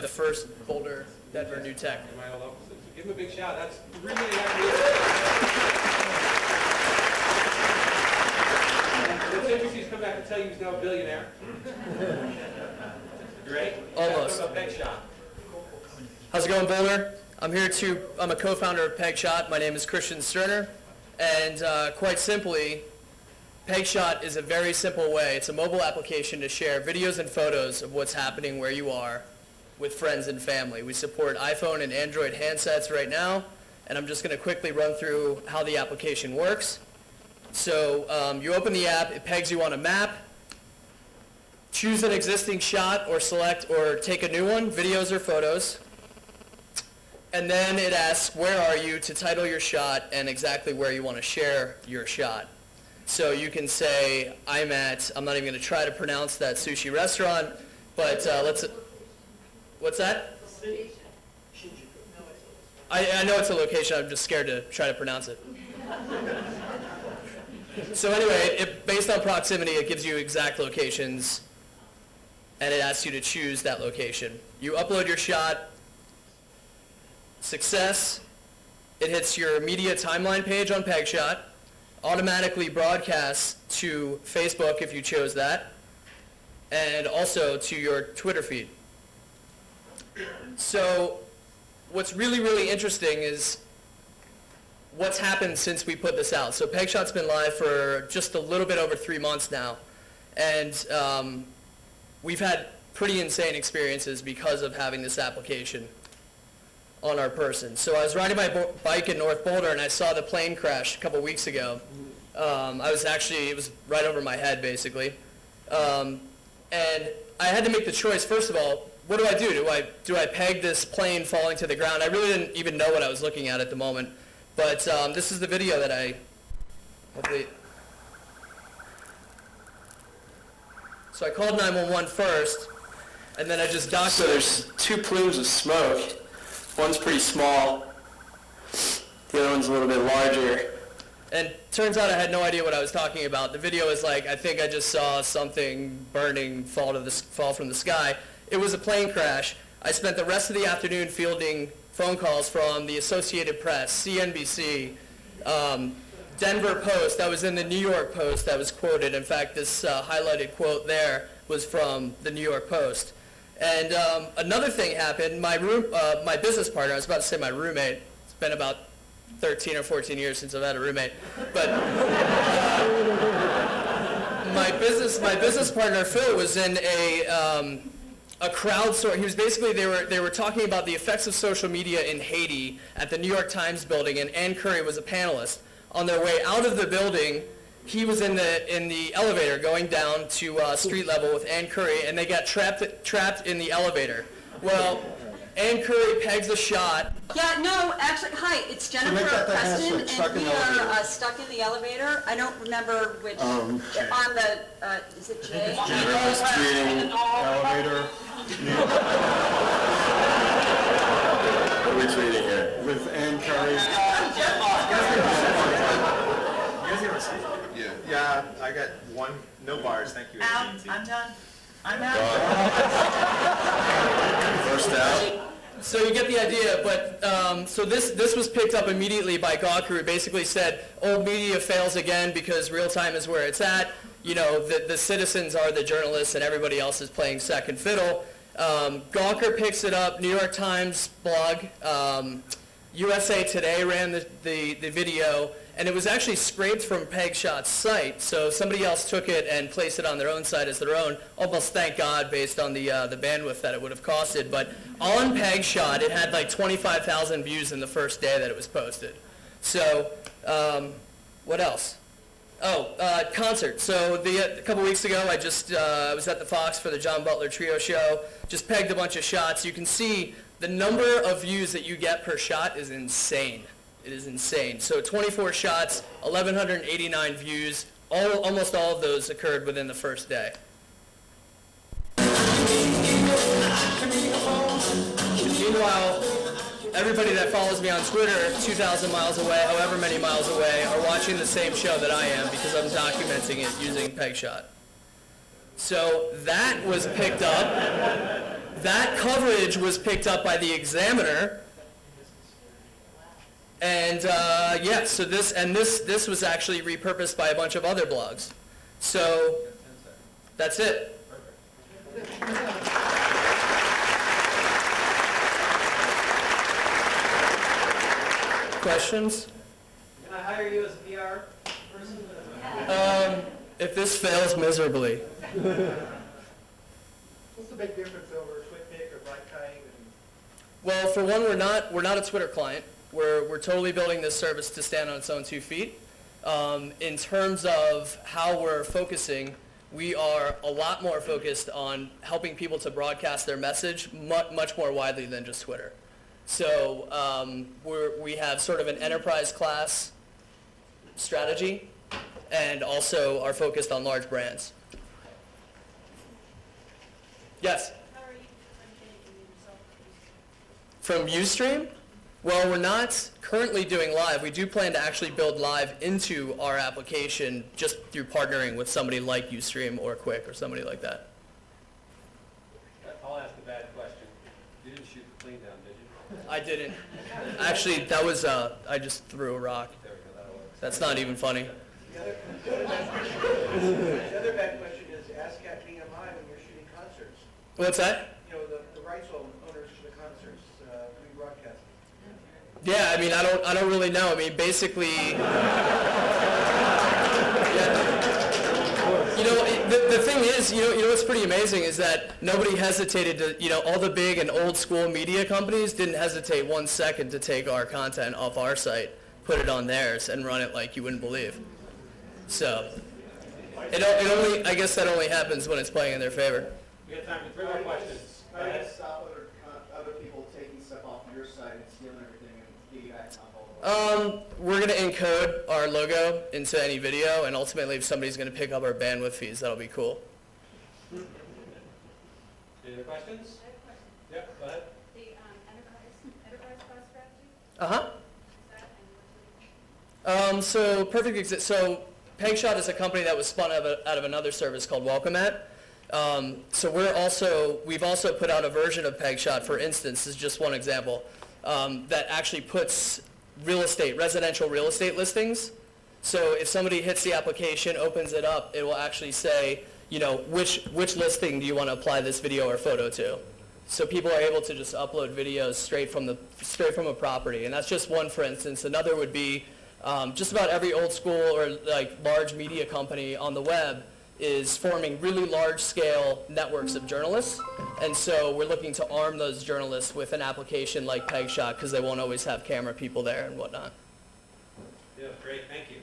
the first Boulder, Denver New Tech. Give him a big shout. That's really It's interesting he's come back and tell you he's now a billionaire. You ready? Almost. Talk about Pegshot. How's it going, Boulder? I'm a co-founder of Pegshot. My name is Christian Sterner, and quite simply, Pegshot is a very simple way. It's a mobile application to share videos and photos of what's happening where you are with friends and family. We support iPhone and Android handsets right now, and I'm just going to quickly run through how the application works. So you open the app, it pegs you on a map, choose an existing shot or select or take a new one, videos or photos, and then it asks where are you to title your shot and exactly where you want to share your shot. So you can say I'm not even going to try to pronounce that sushi restaurant, but what's that? I know it's a location, I'm just scared to try to pronounce it. So anyway, based on proximity, it gives you exact locations, and it asks you to choose that location. You upload your shot, success, it hits your media timeline page on Pegshot, automatically broadcasts to Facebook if you chose that, and also to your Twitter feed. So what's really, really interesting is what's happened since we put this out. So Pegshot's been live for just a little bit over 3 months now, and we've had pretty insane experiences because of having this application on our person. So I was riding my bike in North Boulder, and I saw the plane crash a couple weeks ago. It was right over my head, basically. And I had to make the choice, first of all, what do I do? Do I peg this plane falling to the ground? I really didn't even know what I was looking at the moment. But this is the video that So I called 911 first, and then I just docked. So there's two plumes of smoke. One's pretty small. The other one's a little bit larger. And turns out I had no idea what I was talking about. The video is like, I think I just saw something burning fall from the sky. It was a plane crash. I spent the rest of the afternoon fielding phone calls from the Associated Press, CNBC, Denver Post. That was in the New York Post that was quoted. In fact, this highlighted quote there was from the New York Post. And another thing happened. My business partner, I was about to say my roommate. It's been about 13 or 14 years since I've had a roommate. But my business partner Phil was in a crowdsourcing. He was basically they were talking about the effects of social media in Haiti at the New York Times building, and Ann Curry was a panelist. On their way out of the building, he was in the elevator going down to street level with Ann Curry, and they got trapped in the elevator. Well, Ann Curry pegs a shot. Yeah, no, actually, hi, it's Jennifer Preston, and we are stuck in the elevator. I don't remember which, on the, is it J? Jennifer's tweeting elevator. What are we tweeting here? With Ann Curry. Yeah, I got one, no bars, thank you. Out, I'm done. I'm out. First out. So you get the idea, but so this was picked up immediately by Gawker, who basically said, old media fails again because real time is where it's at. You know, the citizens are the journalists and everybody else is playing second fiddle. Gawker picks it up, New York Times blog, USA Today ran the video, and it was actually scraped from Pegshot's site, so somebody else took it and placed it on their own site as their own, almost thank God based on the bandwidth that it would have costed. But on Pegshot, it had like 25,000 views in the first day that it was posted. So what else? Oh, concert. So a couple weeks ago, I was at the Fox for the John Butler Trio show, just pegged a bunch of shots. You can see the number of views that you get per shot is insane. It is insane. So 24 shots, 1,189 views. Almost all of those occurred within the first day. Meanwhile, everybody that follows me on Twitter 2,000 miles away, however many miles away, are watching the same show that I am because I'm documenting it using Pegshot. So that was picked up. That coverage was picked up by the Examiner. And yeah, so this was actually repurposed by a bunch of other blogs. So that's it. Questions? Can I hire you as a PR person? If this fails miserably. What's the big difference over TwitPic or BrightKite? Well, for one, we're not a Twitter client. We're totally building this service to stand on its own 2 feet. In terms of how we're focusing, we are a lot more focused on helping people to broadcast their message much more widely than just Twitter. So we have sort of an enterprise class strategy, and also are focused on large brands. Yes? How are you differentiating yourself From Ustream? Well, we're not currently doing live. We do plan to actually build live into our application just through partnering with somebody like Ustream or Quick or somebody like that. I'll ask a bad question. You didn't shoot the plane down, did you? I didn't. Actually, that was, I just threw a rock. There we go, that'll work. That's not even funny. The other bad question is ASCAP BMI when you're shooting concerts. What's that? You know, the rights owners for the concerts, rebroadcast. Yeah, I mean, I don't really know. I mean, basically, yeah. You know, the thing is, you know what's pretty amazing is that nobody hesitated to, all the big and old school media companies didn't hesitate 1 second to take our content off our site, put it on theirs, and run it like you wouldn't believe. So, I guess that only happens when it's playing in their favor. We got time for 3 more questions. Go How do you ahead. stop other people taking stuff off your site and stealing everything and piggybacking off all of it? We're going to encode our logo into any video, and ultimately if somebody's going to pick up our bandwidth fees, that'll be cool. Any other questions? Yep, go ahead. the enterprise class strategy? Uh-huh. Is that and So Pegshot is a company that was spun out of another service called WelcomeAt. So we've also put out a version of Pegshot, for instance, this is just one example, that actually puts residential real estate listings. So if somebody hits the application, opens it up, it will actually say, which listing do you want to apply this video or photo to? So people are able to just upload videos straight from a property, and that's just one, for instance. Another would be just about every old school or like large media company on the web is forming really large-scale networks of journalists, and so we're looking to arm those journalists with an application like Pegshot because they won't always have camera people there and whatnot. Yeah, great, thank you.